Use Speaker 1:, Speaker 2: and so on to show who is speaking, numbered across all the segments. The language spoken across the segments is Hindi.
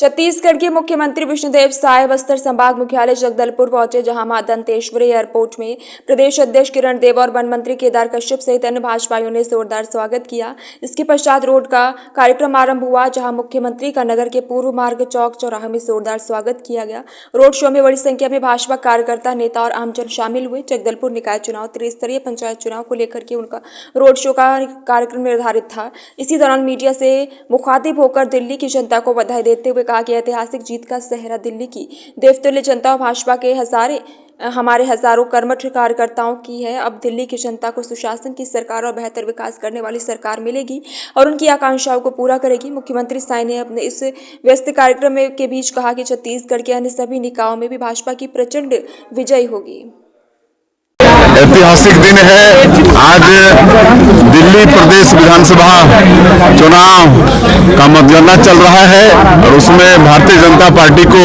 Speaker 1: छत्तीसगढ़ के मुख्यमंत्री विष्णुदेव साय बस्तर संभाग मुख्यालय जगदलपुर पहुंचे, जहां मां दंतेश्वरी एयरपोर्ट में प्रदेश अध्यक्ष किरण देव और वन मंत्री केदार कश्यप सहित अन्य भाजपाइयों ने जोरदार स्वागत किया। इसके पश्चात रोड का कार्यक्रम आरंभ हुआ, जहां मुख्यमंत्री का नगर के पूर्व मार्ग चौक चौराहे में जोरदार स्वागत किया गया। रोड शो में बड़ी संख्या में भाजपा कार्यकर्ता, नेता और आमजन शामिल हुए। जगदलपुर निकाय चुनाव, त्रिस्तरीय पंचायत चुनाव को लेकर के उनका रोड शो का कार्यक्रम निर्धारित था। इसी दौरान मीडिया से मुखातिब होकर दिल्ली की जनता को बधाई देते हुए कहा कि ऐतिहासिक जीत का सेहरा दिल्ली की देवतुल्य जनता और भाजपा के हमारे हजारों कर्मठ कार्यकर्ताओं की है। अब दिल्ली की जनता को सुशासन की सरकार और बेहतर विकास करने वाली सरकार मिलेगी और उनकी आकांक्षाओं को पूरा करेगी। मुख्यमंत्री साय ने अपने इस व्यस्त कार्यक्रम के बीच कहा कि छत्तीसगढ़ के अन्य सभी निकायों में भी भाजपा की प्रचंड विजय होगी।
Speaker 2: ऐतिहासिक दिन है। आज दिल्ली प्रदेश विधानसभा चुनाव का मतगणना चल रहा है और उसमें भारतीय जनता पार्टी को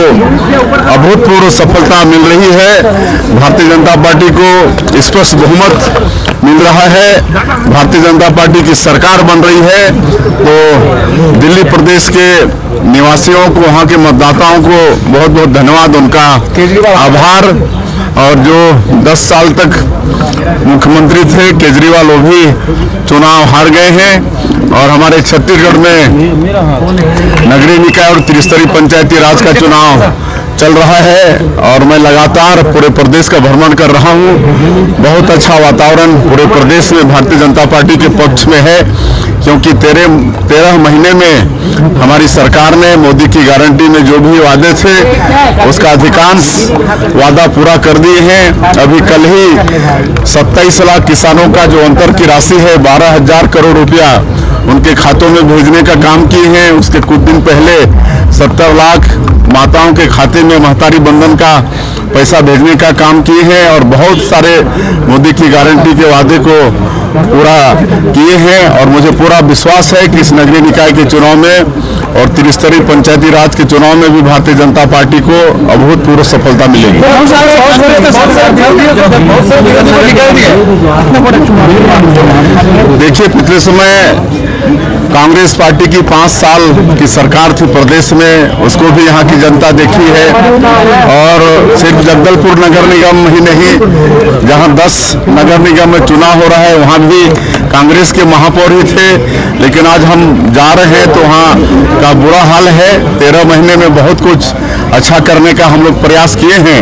Speaker 2: अभूतपूर्व सफलता मिल रही है। भारतीय जनता पार्टी को स्पष्ट बहुमत मिल रहा है। भारतीय जनता पार्टी की सरकार बन रही है। तो दिल्ली प्रदेश के निवासियों को, वहाँ के मतदाताओं को बहुत बहुत धन्यवाद, उनका आभार। और जो 10 साल तक मुख्यमंत्री थे केजरीवाल, वो भी चुनाव हार गए हैं। और हमारे छत्तीसगढ़ में नगरीय निकाय और त्रिस्तरीय पंचायती राज का चुनाव चल रहा है और मैं लगातार पूरे प्रदेश का भ्रमण कर रहा हूँ। बहुत अच्छा वातावरण पूरे प्रदेश में भारतीय जनता पार्टी के पक्ष में है, क्योंकि 13 महीने में हमारी सरकार ने मोदी की गारंटी में जो भी वादे थे उसका अधिकांश वादा पूरा कर दिए हैं। अभी कल ही 27 लाख किसानों का जो अंतर की राशि है 12,000 करोड़ रुपया उनके खातों में भेजने का काम किए हैं। उसके कुछ दिन पहले 70 लाख माताओं के खाते में महतारी बंधन का पैसा भेजने का काम किए हैं और बहुत सारे मोदी की गारंटी के वादे को पूरा किए हैं। और मुझे पूरा विश्वास है कि इस नगरीय निकाय के चुनाव में और त्रिस्तरीय पंचायती राज के चुनाव में भी भारतीय जनता पार्टी को अभूतपूर्व सफलता मिलेगी। देखिए, पिछले समय कांग्रेस पार्टी की 5 साल की सरकार थी प्रदेश में, उसको भी यहाँ की जनता देखी है। और सिर्फ जगदलपुर नगर निगम ही नहीं, जहाँ 10 नगर निगम में चुनाव हो रहा है वहाँ भी कांग्रेस के महापौर ही थे। लेकिन आज हम जा रहे हैं तो वहाँ का बुरा हाल है। 13 महीने में बहुत कुछ अच्छा करने का हम लोग प्रयास किए हैं।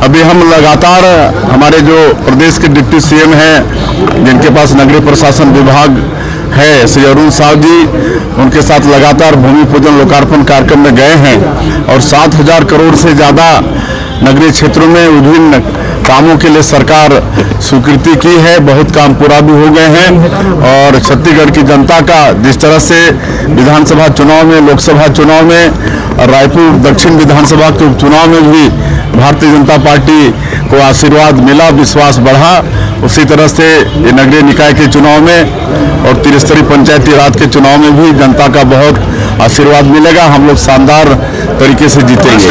Speaker 2: अभी हम लगातार, हमारे जो प्रदेश के डिप्टी सीएम हैं जिनके पास नगरीय प्रशासन विभाग है, श्री अरुण साहब जी, उनके साथ लगातार भूमि पूजन लोकार्पण कार्यक्रम में गए हैं और 7,000 करोड़ से ज़्यादा नगरीय क्षेत्रों में विभिन्न कामों के लिए सरकार स्वीकृति की है। बहुत काम पूरा भी हो गए हैं। और छत्तीसगढ़ की जनता का जिस तरह से विधानसभा चुनाव में, लोकसभा चुनाव में और रायपुर दक्षिण विधानसभा के उपचुनाव में भी भारतीय जनता पार्टी को आशीर्वाद मिला, विश्वास बढ़ा, उसी तरह से ये नगरीय निकाय के चुनाव में और त्रिस्तरीय पंचायती राज के चुनाव में भी जनता का बहुत आशीर्वाद मिलेगा। हम लोग शानदार तरीके से जीतेंगे।